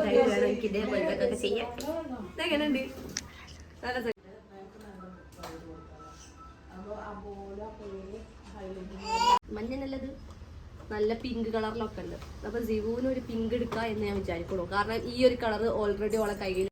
വേണം എനിക്ക് ഇതേപോലത്തെ ചെയ്യാൻ. ഇതെങ്ങനെയുണ്ട്? നല്ല മഞ്ഞ നല്ലത് നല്ല പിങ്ക് കളറിലൊക്കെ ഉണ്ട്. അപ്പൊ ജിവുവിന് ഒരു പിങ്ക് എടുക്കുക എന്ന് ഞാൻ വിചാരിക്കുള്ളൂ. കാരണം ഈ ഒരു കളർ ഓൾറെഡി ഓളെ കയ്യിൽ.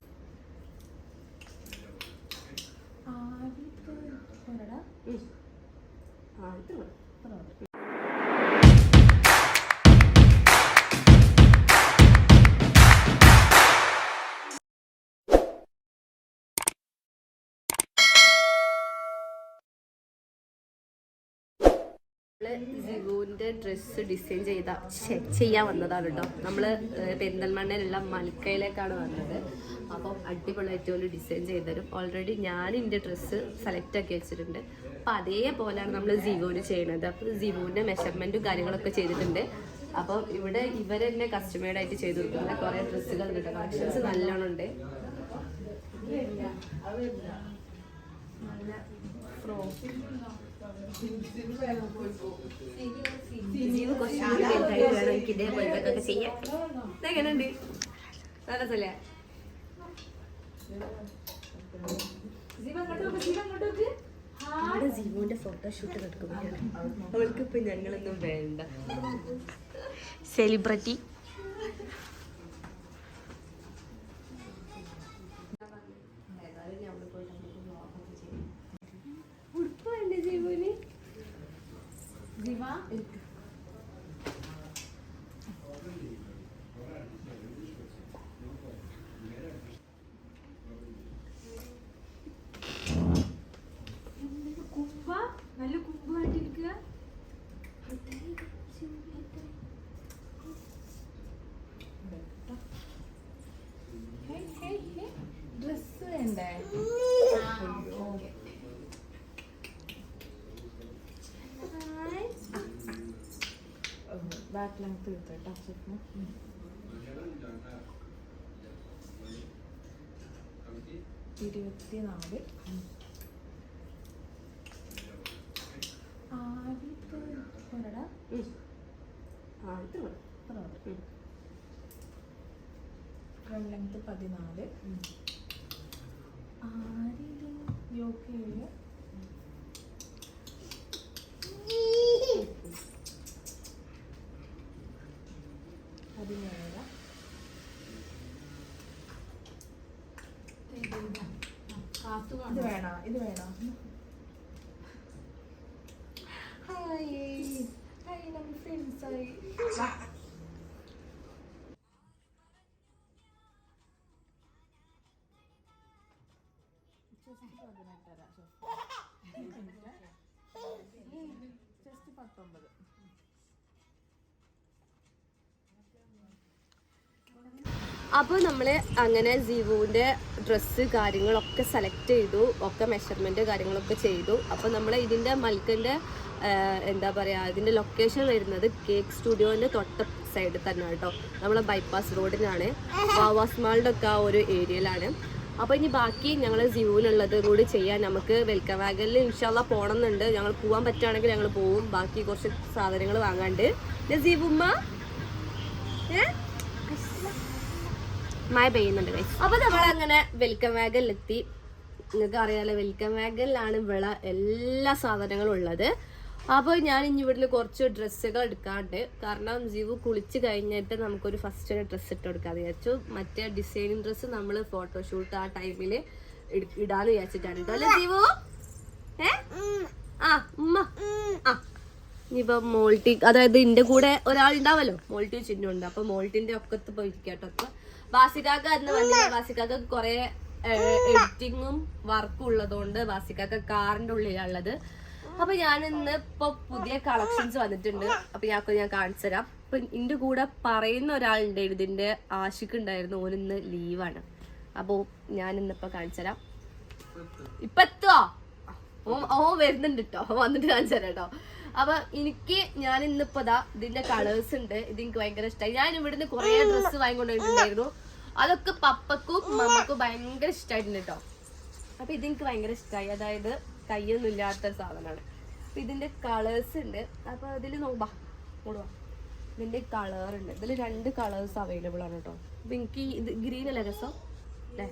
ജിവുവിന്റെ ഡ്രസ്സ് ഡിസൈൻ ചെയ്യാൻ വന്നതാണ് കേട്ടോ. നമ്മള് പെരിന്തൽമണ്ണയിലുള്ള മൽക്കയിലേക്കാണ് വന്നത്. അപ്പം അടിപൊളിയായിട്ട് ഒരു ഡിസൈൻ ചെയ്ത് തരും. ഓൾറെഡി ഞാൻ എൻ്റെ ഡ്രസ്സ് സെലക്ട് ആക്കി വെച്ചിട്ടുണ്ട്. അപ്പം അതേപോലെയാണ് നമ്മൾ ജിവുവിന് ചെയ്യുന്നത്. അപ്പോൾ ജിവുവിൻ്റെ മെഷർമെൻറ്റും കാര്യങ്ങളൊക്കെ ചെയ്തിട്ടുണ്ട്. അപ്പം ഇവിടെ ഇവരെന്നെ കസ്റ്റമേഡായിട്ട് ചെയ്ത് കൊടുക്കുന്ന കുറേ ഡ്രസ്സുകൾ ഉണ്ട്. കളക്ഷൻസ് നല്ലോണം ഉണ്ട്. നല്ല ഫ്രോക്ക് ജീവ് കുറച്ചുകൂടി വലുതായിട്ട് വേണം എനിക്ക് ഇതേപോലത്തെ ചെയ്യാൻ. ഇതെങ്ങനെയുണ്ട്? നല്ല സ്ഥല ജീവുവിന്റെ ഫോട്ടോഷൂട്ട് നടക്കുകയാണ്. അവൾക്കിപ്പോ ഞങ്ങളൊന്നും വേണ്ട. സെലിബ്രിറ്റി ഉടുപ്പുണ്ട് ജീവുവിന്. ജീവ കുമ്പ നല്ല കുമ്പായിട്ടിരിക്കുക. ഡ്രസ് വേണ്ടേ? ബാക്ക് ലെങ്ത് എടുത്തോട്ടോ. 24 ഫ്രണ്ട് ലെങ്ത് 14 യോക്ക് 7 ഇത് വേണോ? ഇത് വേണോ? ഹായ് ഹായ് നമ്മൾ ഫ്രണ്ട്സ് ആയി. ജസ്റ്റ് 19. അപ്പോൾ നമ്മൾ അങ്ങനെ ജിവുവിൻ്റെ ഡ്രസ്സ് കാര്യങ്ങളൊക്കെ സെലക്ട് ചെയ്തു. ഒക്കെ മെഷർമെൻറ്റ് കാര്യങ്ങളൊക്കെ ചെയ്തു. അപ്പോൾ നമ്മൾ ഇതിൻ്റെ മൽക്കൻ്റെ എന്താ പറയുക, ഇതിൻ്റെ ലൊക്കേഷൻ വരുന്നത് കേക്ക് സ്റ്റുഡിയോൻ്റെ തൊട്ട സൈഡിൽ തന്നെ കേട്ടോ. നമ്മളെ ബൈപ്പാസ് റോഡിനാണ്. വാവാസ് മാളിൻ്റെ ഒക്കെ ആ ഒരു ഏരിയയിലാണ്. അപ്പോൾ ഇനി ബാക്കി ഞങ്ങൾ ജിവുവിനുള്ളത് കൂടി ചെയ്യാൻ നമുക്ക് വെൽക്കം വാഗനിൽ ഇൻഷാല്ലാ പോകണം എന്നുണ്ട്. ഞങ്ങൾ പോകാൻ പറ്റുകയാണെങ്കിൽ ഞങ്ങൾ പോവും. ബാക്കി കുറച്ച് സാധനങ്ങൾ വാങ്ങാണ്ട്. ജിവുമ്മ മഴ പെയ്യുന്നുണ്ട് ഗൈസ്. അപ്പോൾ നമ്മളങ്ങനെ വെൽക്കം വാഗനിലെത്തി. നിങ്ങൾക്ക് അറിയാലോ വെൽക്കം വാഗനിലാണ് ഇവിടെ എല്ലാ സാധനങ്ങളും ഉള്ളത്. അപ്പോൾ ഞാൻ ഇനി ഇവിടുന്ന് കുറച്ച് ഡ്രസ്സുകൾ എടുക്കാണ്ട്. കാരണം ജിവു കുളിച്ച് കഴിഞ്ഞിട്ട് നമുക്കൊരു ഫസ്റ്റ് ഡ്രസ്സ് ഇട്ട് കൊടുക്കാമെന്ന് വിചാരിച്ചു. മറ്റേ ഡിസൈനിങ് ഡ്രസ്സ് നമ്മൾ ഫോട്ടോഷൂട്ട് ആ ടൈമിൽ ഇടാന്ന് വിചാരിച്ചിട്ടാണ് കേട്ടോ. അല്ലേ ജിവു? ഉമ്മ ഇനിയിപ്പോൾ മോൾട്ടി, അതായത് എൻ്റെ കൂടെ ഒരാളുണ്ടാവല്ലോ, മോൾട്ടി ചിഹ്നമുണ്ട്. അപ്പോൾ മോൾട്ടിൻ്റെ ഒക്കത്ത് പോയിരിക്കട്ടോ. അപ്പോൾ ബാസിക്കാക്ക അന്ന് വന്നില്ല. ബാസിക്കാക്ക കുറേ എഡിറ്റിങ്ങും വർക്കും ഉള്ളതുകൊണ്ട് ബാസിക്കാക്ക കാറിൻ്റെ ഉള്ളിലുള്ളത്. അപ്പോൾ ഞാൻ ഇന്ന് ഇപ്പോൾ പുതിയ കളക്ഷൻസ് വന്നിട്ടുണ്ട്. അപ്പോൾ ഞാൻ കാണിച്ചു തരാം. അപ്പം എൻ്റെ കൂടെ പറയുന്ന ഒരാളുണ്ട്, ഇതിൻ്റെ ആഷിക്കുണ്ടായിരുന്നു. ഓനിന്ന് ലീവാണ്. അപ്പോൾ ഞാൻ ഇന്നിപ്പോൾ കാണിച്ചു തരാം. ഇപ്പം എത്തുവോ? ഓ വരുന്നുണ്ട് കേട്ടോ. വന്നിട്ട് കാണിച്ചു തരാം കേട്ടോ. അപ്പൊ ഞാൻ ഇന്നിപ്പോ ഇതിന്റെ കളേഴ്സ് ഉണ്ട്. ഇത് എനിക്ക് ഭയങ്കര ഇഷ്ടമായി. ഞാൻ ഇവിടുന്ന് കുറെ ഡ്രസ്സ് വാങ്ങിക്കൊണ്ടിട്ടുണ്ടായിരുന്നു. അതൊക്കെ പപ്പക്കും മമ്മക്കും ഭയങ്കര ഇഷ്ടമായിട്ടുണ്ട് കേട്ടോ. അപ്പൊ ഇതെനിക്ക് ഭയങ്കര ഇഷ്ടമായി. അതായത് കയ്യൊന്നും ഇല്ലാത്ത സാധനമാണ്. അപ്പൊ ഇതിന്റെ കളേഴ്സ് ഉണ്ട്. അപ്പൊ അതിൽ നോക്കാം. ഇതിന്റെ കളർ ഉണ്ട്. ഇതിൽ 2 കളേഴ്സ് അവൈലബിൾ ആണ് കേട്ടോ. അപ്പൊ എനിക്ക് ഇത് ഗ്രീൻ അല്ലേ രസം അല്ലേ,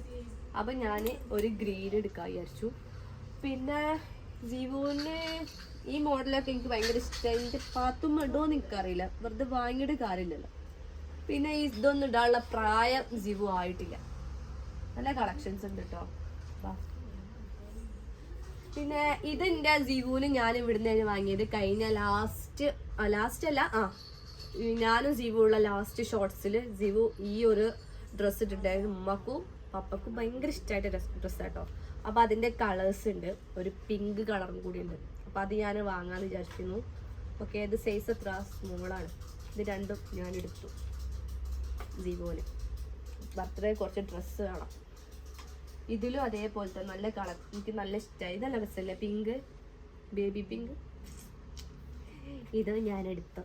അപ്പൊ ഞാൻ ഒരു ഗ്രീൻ എടുക്കാൻ വിചാരിച്ചു. പിന്നെ ജിവുവിന് ഈ മോഡലൊക്കെ എനിക്ക് ഭയങ്കര ഇഷ്ടമായി. എൻ്റെ പാത്തും ഇടുമോന്ന് എനിക്കറിയില്ല, വെറുതെ വാങ്ങിയിട്ട് കാര്യമില്ലല്ലോ. പിന്നെ ഇതൊന്നും ഇടാനുള്ള പ്രായം ജിവു ആയിട്ടില്ല. നല്ല കളക്ഷൻസ് ഉണ്ട് കേട്ടോ. പിന്നെ ഇതെൻ്റെ ജിവുവിന് ഞാൻ ഇവിടുന്ന് വാങ്ങിയത് കഴിഞ്ഞ ലാസ്റ്റ് അല്ല ഞാനും ജിവു ഉള്ള ലാസ്റ്റ് ഷോർട്സിൽ ജിവു ഈ ഒരു ഡ്രസ്സ് ഇട്ടിട്ടുണ്ടായിരുന്നു. ഉമ്മക്കും പപ്പക്കും ഭയങ്കര ഇഷ്ടമായിട്ട് ഡ്രസ്സാട്ടോ. അപ്പോൾ അതിൻ്റെ കളേഴ്സ് ഉണ്ട്, ഒരു പിങ്ക് കളറും കൂടി ഉണ്ട്. അപ്പോൾ അത് ഞാൻ വാങ്ങാമെന്ന് വിചാരിക്കുന്നു. ഓക്കെ, ഇത് സൈസ് എത്ര സ്മോളാണ്. ഇത് രണ്ടും ഞാൻ എടുത്തു. ജിവുവിന് ബർത്ത്ഡേ കുറച്ച് ഡ്രസ്സ് കാണാം. ഇതിലും അതേപോലത്തെ നല്ല കളർ എനിക്ക് നല്ല ഇഷ്ടമായി. ഇതല്ല രസമല്ലേ, പിങ്ക്, ബേബി പിങ്ക്. ഇത് ഞാൻ എടുത്തു.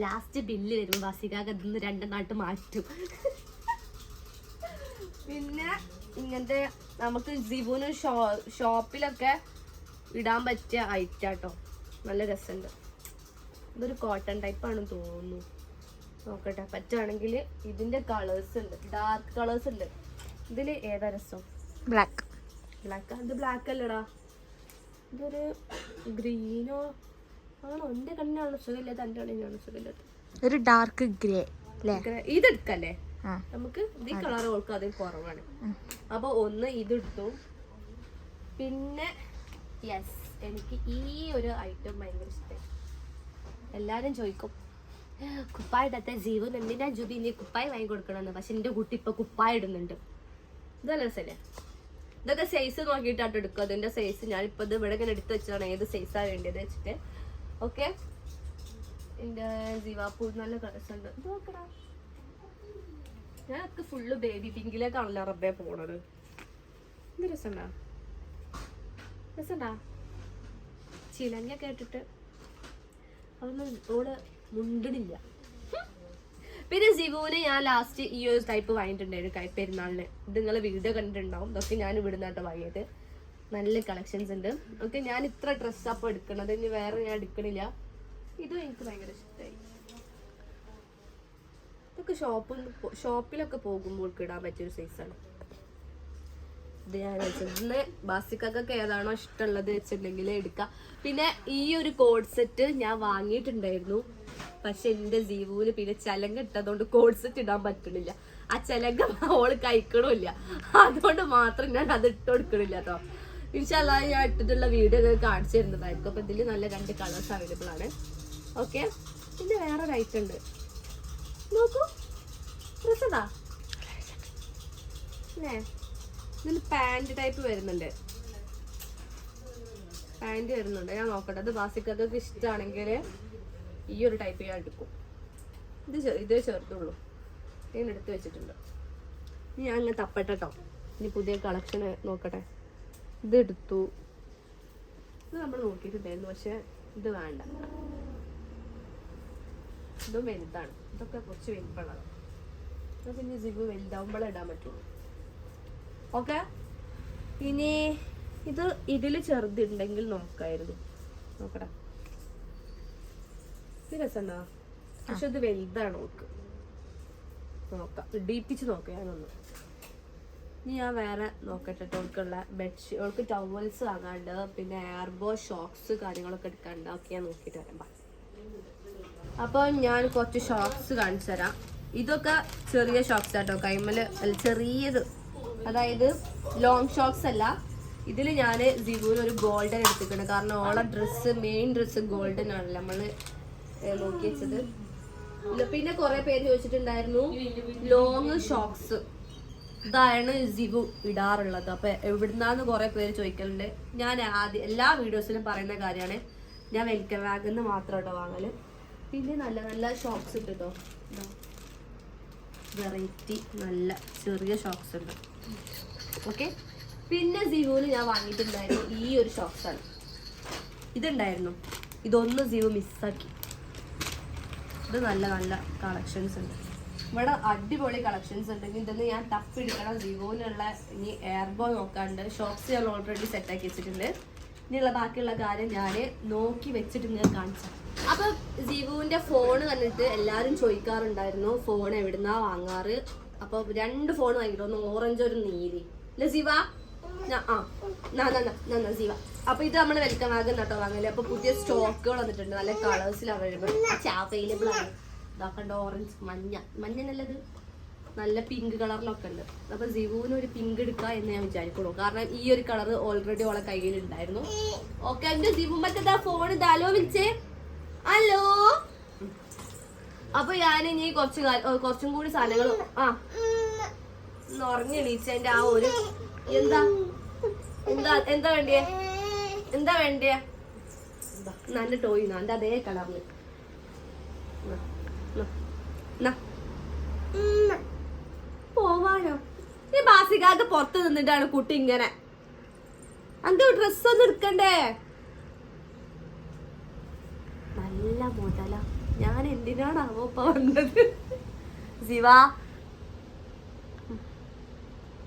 ലാസ്റ്റ് ബില്ല് വരും വാസികാക്ക് അതിന്ന് 2 നാട്ട് മാറ്റും. പിന്നെ ഇങ്ങനത്തെ നമുക്ക് ജിവുവിന് ഷോപ്പിലൊക്കെ ഇടാൻ പറ്റിയ ഐറ്റാട്ടോ. നല്ല രസമുണ്ട്. ഇതൊരു കോട്ടൺ ടൈപ്പാണെന്ന് തോന്നുന്നു. നോക്കട്ടെ, പറ്റുകയാണെങ്കിൽ ഇതിൻ്റെ കളേഴ്സ് ഉണ്ട്, ഡാർക്ക് കളേഴ്സ് ഉണ്ട്. ഇതിൽ ഏതാ രസം? ബ്ലാക്ക്. ഇത് ബ്ലാക്ക് അല്ലടാ, ഇതൊരു ഗ്രീനോ ആണോ? എൻ്റെ കണ്ണിനാണ് സുഖമില്ലാത്ത, എൻ്റെ കണ്ണിനാണ് സുഖമില്ലാത്ത ഒരു ഡാർക്ക് ഗ്രേ. ഇതെടുക്കല്ലേ നമുക്ക്? ഈ കളർ ഓൾക്ക് അതിൽ കുറവാണ്. അപ്പൊ ഒന്ന് ഇതെടുത്തു. പിന്നെ യെസ്, എനിക്ക് ഈ ഒരു ഐറ്റം ഭയങ്കര ഇഷ്ടമായി. എല്ലാരും ചോദിക്കും കുപ്പായ ഇടത്തെ ജീവൻ എന്തിനാ ജുബി നീ കുപ്പായ വാങ്ങി കൊടുക്കണമെന്ന്. പക്ഷെ എൻ്റെ കുട്ടി ഇപ്പൊ കുപ്പായ ഇടുന്നുണ്ട്. ഇതല്ല രസല്ലേ? ഇതൊക്കെ സൈസ് നോക്കിയിട്ടാട്ടോ എടുക്കുക. അതിന്റെ സൈസ് ഞാനിപ്പോ ഇത് ഇവിടെ ഇങ്ങനെ എടുത്ത് വെച്ചതാണ്, ഏത് സൈസാണ് വേണ്ടത് വെച്ചിട്ട്. ഓക്കെ, എൻ്റെ ജീവാപ്പൂ നല്ല കളേഴ്സ് ഉണ്ട്. ഇത് നോക്കടാ, ഞാനൊക്കെ ഫുള്ള് ബേബി പിങ്കിലേക്കാണല്ലോ റബ്ബേ പോണത്. എന്ത് രസണ്ടാ, രസണ്ടാ. ചിലങ്ക കേട്ടിട്ട് അതൊന്നും ഓള് മുണ്ടിടില്ല. പിന്നെ ജിവുവിന് ഞാൻ ലാസ്റ്റ് ഈ ഒരു ടൈപ്പ് വാങ്ങിയിട്ടുണ്ടായിരുന്നു പെരുന്നാളിന്. ഇത് നിങ്ങളെ വീഡിയോ കണ്ടിട്ടുണ്ടാവും. ഇതൊക്കെ ഞാൻ ഇവിടുന്നാട്ടോ വാങ്ങിയത്. നല്ല കളക്ഷൻസ് ഉണ്ട്. ഓക്കെ, ഞാൻ ഇത്ര ഡ്രസ്സ് അപ്പോൾ എടുക്കണത്, ഇനി വേറെ ഞാൻ എടുക്കണില്ല. ഇതും എനിക്ക് ഭയങ്കര ഇഷ്ടമായി. ഇതൊക്കെ ഷോപ്പിലൊക്കെ പോകുമ്പോൾ ഇടാൻ പറ്റിയൊരു സൈസാണ്. ഇത് ഞാൻ വെച്ചിട്ട് ബാസിക്കൊക്കെ ഏതാണോ ഇഷ്ടമുള്ളത് വെച്ചിട്ടുണ്ടെങ്കിൽ എടുക്കാം. പിന്നെ ഈ ഒരു കോഡ് സെറ്റ് ഞാൻ വാങ്ങിയിട്ടുണ്ടായിരുന്നു. പക്ഷെ എൻ്റെ ജീവുവിന് പിന്നെ ചലങ്ക ഇട്ടതുകൊണ്ട് കോഡ് സെറ്റ് ഇടാൻ പറ്റണില്ല. ആ ചലങ്ക ഓള് കഴിക്കണമില്ല, അതുകൊണ്ട് മാത്രം ഞാൻ അത് ഇട്ട് കൊടുക്കണില്ല കേട്ടോ. ഇൻഷാല്ലാ ഞാൻ ഇട്ടിട്ടുള്ള വീഡിയോ ഒക്കെ കാണിച്ചു തരുന്നതായിരിക്കും. അപ്പൊ ഇതിൽ നല്ല 2 കളേഴ്സ് അവൈലബിൾ ആണ്. ഓക്കെ, പിന്നെ വേറൊരു ഐറ്റം ഉണ്ട്, നോക്കൂ, രസണ്ടാ അല്ലേ? ഇതിൽ പാൻറ് ടൈപ്പ് വരുന്നുണ്ട്, ഞാൻ നോക്കട്ടെ. അത് ബാസിക്കൊക്കെ ഇഷ്ടമാണെങ്കിൽ ഈ ഒരു ടൈപ്പ് ഞാൻ എടുക്കും. ഇതേ ചേർത്തുള്ളൂ, ഞാൻ എടുത്ത് വെച്ചിട്ടുണ്ട്. ഇനി ഞാൻ അങ്ങനെ തപ്പട്ടോ. ഇനി പുതിയ കളക്ഷൻ നോക്കട്ടെ. ഇത് എടുത്തു. ഇത് നമ്മൾ നോക്കിയിട്ടുണ്ടായിരുന്നു, പക്ഷെ ഇത് വേണ്ട. ഇതും വലുതാണ്. ഇതൊക്കെ കുറച്ച് വലുപ്പമുള്ളതാണ്. അതൊക്കെ ഇനി ജിബു വലുതാവുമ്പോഴേ ഇടാൻ പറ്റുള്ളൂ. ഓക്കെ, ഇനി ഇതിൽ ചെറുതുണ്ടെങ്കിൽ നോക്കായിരുന്നു. നോക്കടാ, ഇത് രസമുണ്ടോ? പക്ഷെ ഇത് വലുതാണ്. നോക്ക്, നോക്കാം, ഇടിപ്പിച്ച് നോക്കാം ഞാനൊന്ന്. ഇനി ഞാൻ വേറെ നോക്കട്ടെ. ഓൾക്കുള്ള ബെഡ്ഷീറ്റ്, ഓൾക്ക് ടവൽസ് വാങ്ങാണ്ട്, പിന്നെ എയർബോ ഷോക്സ് കാര്യങ്ങളൊക്കെ എടുക്കാണ്ട്. ഓക്കെ, ഞാൻ നോക്കിയിട്ട് വരാം. അപ്പോൾ ഞാൻ കുറച്ച് ഷോക്സ് കാണിച്ചു തരാം. ഇതൊക്കെ ചെറിയ ഷോക്സ് ആട്ടോ, കൈമല് ചെറിയത്, അതായത് ലോങ് ഷോക്സ് അല്ല. ഇതിൽ ഞാൻ ജിവുവിന് ഒരു ഗോൾഡൻ എടുത്തിട്ടുണ്ട്. കാരണം ഓളെ ഡ്രസ്സ്, മെയിൻ ഡ്രസ്സ് ഗോൾഡൻ ആണല്ലോ നമ്മൾ നോക്കി വെച്ചത്. പിന്നെ കുറെ പേര് ചോദിച്ചിട്ടുണ്ടായിരുന്നു ലോങ് ഷോക്സ് ഇതാണ് ജിവു ഇടാറുള്ളത്. അപ്പൊ എവിടുന്നാന്ന് കുറെ പേര് ചോദിക്കലുണ്ട്. ഞാൻ ആദ്യം എല്ലാ വീഡിയോസിലും പറയുന്ന കാര്യമാണ്, ഞാൻ വെൽക്കം വാഗന്ന് മാത്രം കേട്ടോ വാങ്ങല്. പിന്നെ നല്ല നല്ല ഷോക്സ് ഉണ്ട് കേട്ടോ, വെറൈറ്റി നല്ല ചെറിയ ഷോക്സ് ഉണ്ട്. ഓക്കെ, പിന്നെ ജിവുവിന് ഞാൻ വാങ്ങിയിട്ടുണ്ടായിരുന്നു ഈ ഒരു ഷോക്സാണ്. ഇതുണ്ടായിരുന്നു, ഇതൊന്ന് ജിവു മിസ്സാക്കി. ഇത് നല്ല നല്ല കളക്ഷൻസ് ഉണ്ട് ഇവിടെ, അടിപൊളി കളക്ഷൻസ് ഉണ്ടെങ്കിൽ ഇതൊന്ന് ഞാൻ തപ്പിയെടുക്കണം. ജിവുവിനുള്ള ഇനി എയർബോ നോക്കാണ്ട്. ഷോക്സ് ഞാൻ ഓൾറെഡി സെറ്റാക്കി വെച്ചിട്ടുണ്ട്. ഇനിയുള്ള ബാക്കിയുള്ള കാര്യം ഞാൻ നോക്കി വെച്ചിട്ട് ഇങ്ങനെ കാണിച്ചു. അപ്പൊ ജീവുവിന്റെ ഫോൺ വന്നിട്ട് എല്ലാരും ചോദിക്കാറുണ്ടായിരുന്നു ഫോൺ എവിടുന്നാ വാങ്ങാറ്. അപ്പൊ 2 ഫോൺ വാങ്ങിട്ടോ, ഒന്ന് ഓറഞ്ച് ഒരു നീലി അല്ലേ ജീവ? ജീവ. അപ്പൊ ഇത് നമ്മള് വെൽക്കം വാഗൻ കേട്ടോ വാങ്ങല്. അപ്പൊ പുതിയ സ്റ്റോക്കുകൾ വന്നിട്ടുണ്ട്, നല്ല കളേഴ്സിൽ അവൈലബിൾ ആണ്. ഇതാക്കണ്ട ഓറഞ്ച്, മഞ്ഞ നല്ലത്, നല്ല പിങ്ക് കളറിലൊക്കെ ഉണ്ട്. അപ്പൊ ജീവുവിന് ഒരു പിങ്ക് എടുക്കുക എന്ന് ഞാൻ വിചാരിക്കുള്ളൂ, കാരണം ഈ ഒരു കളർ ഓൾറെഡി ഓളെ കയ്യിൽ ഉണ്ടായിരുന്നു. ഓക്കെ, എന്റെ ജീവു മറ്റേതാ ഫോൺ ഇതാലോ വിളിച്ചേ. ഹലോ. അപ്പൊ ഞാൻ ഇനി കുറച്ചും കൂടി സാധനങ്ങൾ ഉറങ്ങെണീച്ചതിന്റെ ആ ഒരു എന്താ വേണ്ടിയേ നല്ല ടോയ് എന്റെ അതേ കളറില് പോവാനോ? ഈ ബാസികാക്ക് പുറത്ത് നിന്നിട്ടാണ് കുട്ടി ഇങ്ങനെ. അന്റെ ഡ്രസ്സൊന്നും എടുക്കണ്ടേ? നല്ല മുതല. ഞാൻ എന്തിനാണാവോ ഇപ്പൊ വന്നത്? ശിവ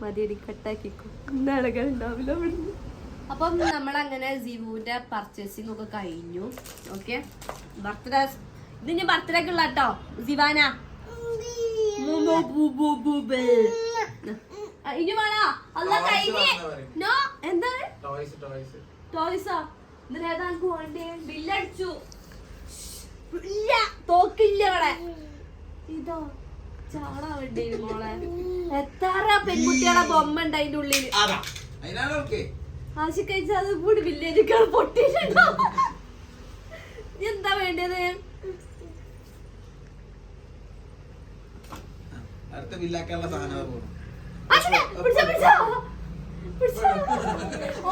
മതിയടി, കട്ടാക്കിക്കോ, ഇന്നളകൾ ഉണ്ടാവില്ല ഇവിടുന്ന്. അപ്പം നമ്മളങ്ങനെ ജീവുവിന്റെ പർച്ചേസിംഗ് ഒക്കെ കഴിഞ്ഞു. ഓക്കെ, ബർത്ത്ഡേ ഇത് ഞാൻ ബർത്ത്ഡേക്ക് ഉള്ള കേട്ടോ ജീവാന. ഇനി വേണോ? അല്ല കഴിഞ്ഞ് നോ എന്താ ടോയ്സാ? ഇതിലേതാ വേണ്ടേ? ബില്ലടിച്ചു. ഇല്ല, തോക്കില്ല ഇവിടെ. ഇതോ ചാടാ വേണ്ടി മോളെ. എത്ര പെൺകുട്ടികളെ ബൊമ്മ ഉണ്ട് അതിന്റെ ഉള്ളില്. ആശി കഴിച്ച അത് കൂടി വില്ലേജുകൾ പൊട്ടിയിട്ടുണ്ടോ? എന്താ വേണ്ടത്?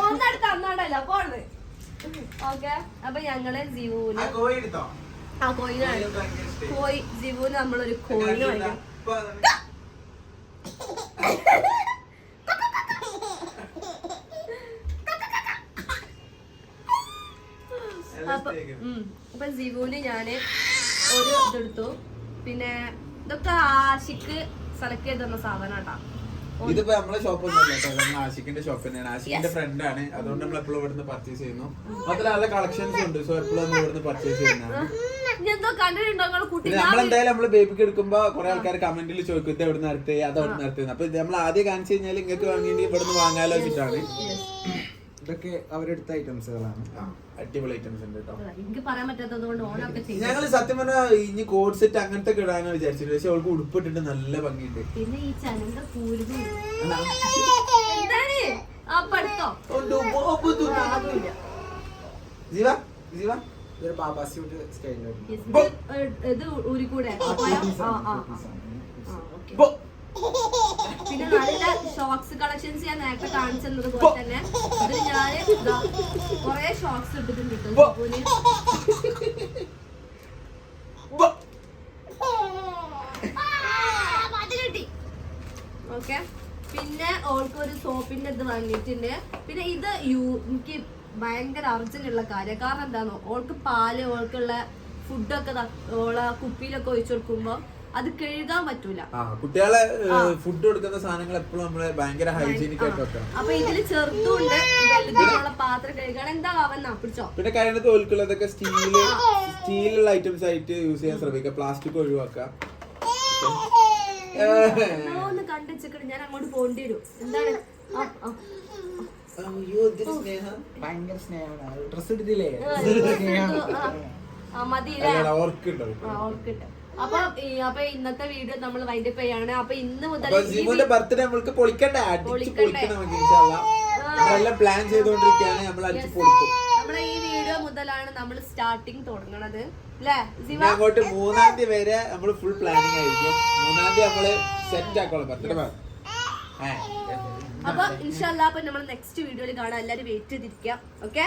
ഒന്നടുത്ത് അന്നാടല്ലോ പോണത്. ഓക്കെ, അപ്പൊ ഞങ്ങള് ജീവൂന് കോഴി ജീവൂന് നമ്മളൊരു കോഴിന് വാങ്ങിക്കാം. അപ്പൊ ജീവൂന് ഞാന് ഒരു ഇതെടുത്തു. പിന്നെ ഇതൊക്കെ ആഷിക്ക് സെലക്ട് ചെയ്ത് തന്ന സാധനം കേട്ടാ. ഇതിപ്പോ നമ്മളെ ഷോപ്പ് ഒന്നും ആഷിക്കിന്റെ ഷോപ്പ് തന്നെയാണ്. ആഷിക്കിന്റെ ഫ്രണ്ട് ആണ്, അതുകൊണ്ട് നമ്മൾ എപ്പോഴും ഇവിടുന്ന് പർച്ചേസ് ചെയ്യുന്നു. മാത്രമല്ല നല്ല കളക്ഷൻസ് ഉണ്ട്, സോ എപ്പോഴും നമ്മൾ ഇവിടുന്ന് പർച്ചേസ് ചെയ്യുന്നതാണ്. നമ്മളെന്തായാലും നമ്മള് ബേബിക്ക് എടുക്കുമ്പോ കുറെ ആൾക്കാർ കമന്റിൽ ചോദിക്കും ഇത് എവിടെ നടത്തേ, അത് അവിടെ നടത്തുന്നത്. അപ്പൊ നമ്മൾ ആദ്യം കാണിച്ചു കഴിഞ്ഞാൽ നിങ്ങൾക്ക് വാങ്ങിയിട്ട് ഇവിടുന്ന് വാങ്ങാലോ വെച്ചിട്ടാണ്. ഇതൊക്കെ അവരെടുത്ത ഐറ്റംസുകളാണ്, അടിപൊളി ഐറ്റംസ് ഉണ്ട് കേട്ടോ. ഞങ്ങള് സത്യം പറഞ്ഞാൽ ഇനി കോഡ് സെറ്റ് അങ്ങനത്തെ ഇടാനോ വിചാരിച്ചിട്ട്, പക്ഷെ അവൾക്ക് ഉടുപ്പിട്ടിട്ട് നല്ല ഭംഗിയുണ്ട്. പിന്നെ ഈ ചനന്റെ പൂരിതും ജീവ ജീവ പിന്നെ നല്ല ഷോക്സ് കളക്ഷൻസ് ഞാൻ നേരത്തെ കാണിച്ചത് പോലെ തന്നെ ഇതിൽ ഞാന് കൊറേ ഷോക്സ് ഇട്ടിട്ടുണ്ട് ഓക്കെ. പിന്നെ ഓൾക്ക് ഒരു സോപ്പിന്റെ ഇത് വാങ്ങിയിട്ടുണ്ട്. പിന്നെ ഇത് എനിക്ക് ഭയങ്കര അർജന്റ് ഉള്ള കാര്യം. കാരണം എന്താണോ, ഓൾക്ക് പാല് ഓൾക്കുള്ള ഫുഡൊക്കെ ഓളെ കുപ്പിയിലൊക്കെ ഒഴിച്ചു കൊടുക്കുമ്പോ അത് കഴുകാൻ പറ്റൂല. കുട്ടികളെ ഫുഡ് കൊടുക്കുന്ന സാധനങ്ങൾ എപ്പോഴും നമ്മള് ഭയങ്കര ഹൈജീനിക് ആയിട്ട് വെക്കണം. അപ്പൊ ഇതില് ചെറുതുണ്ട് വലുതുള്ള പാത്രം കഴുകാൻ എന്താ അവൻ പിടിച്ചോ. പിന്നെ കഴിഞ്ഞ തോൽക്കുള്ളതൊക്കെ സ്റ്റീലുള്ള ഐറ്റംസ് ആയിട്ട് യൂസ് ചെയ്യാൻ ശ്രമിക്കുക, പ്ലാസ്റ്റിക് ഒഴിവാക്കാം. ഒന്ന് കണ്ടുവെച്ചിട്ട് ഞാൻ അങ്ങോട്ട് പോണ്ടി വരും. എന്താണ് ഭയങ്കര സ്നേഹമാണ്. ഡ്രസ് എടുത്തില്ലേ? മതിയില്ലേ? ഓർക്കിട്ട്. അപ്പൊ ഇന്നത്തെ വീഡിയോ നമ്മൾ വൈൻഡപ്പ് ചെയ്യാണ്. അപ്പൊ ഇന്ന് മുതൽ ബർത്ത്ഡേ നമ്മൾക്ക് പൊളിക്കണ്ടേ, പ്ലാൻ ചെയ്തോണ്ടിരിക്കുകയാണ്. നമ്മൾ അടിച്ച് പൊളിക്കും. നമ്മളെ ഈ വീഡിയോ മുതലാണ് നമ്മൾ സ്റ്റാർട്ടിങ് തുടങ്ങണത് അല്ലേ? അങ്ങോട്ട് 3-ാം തീയതി വരെ നമ്മൾ ഫുൾ പ്ലാനിങ് ആയിരിക്കും. 3-ാം തീയതി നമ്മള് സെറ്റ് ആക്കോളാം ബർത്ത്ഡേ. അപ്പൊ ഇൻഷാല്ലാ അപ്പൊ നമ്മൾ നെക്സ്റ്റ് വീഡിയോയിൽ കാണാം. എല്ലാരും വെയിറ്റ് ചെയ്തിരിക്കാം. ഓക്കെ.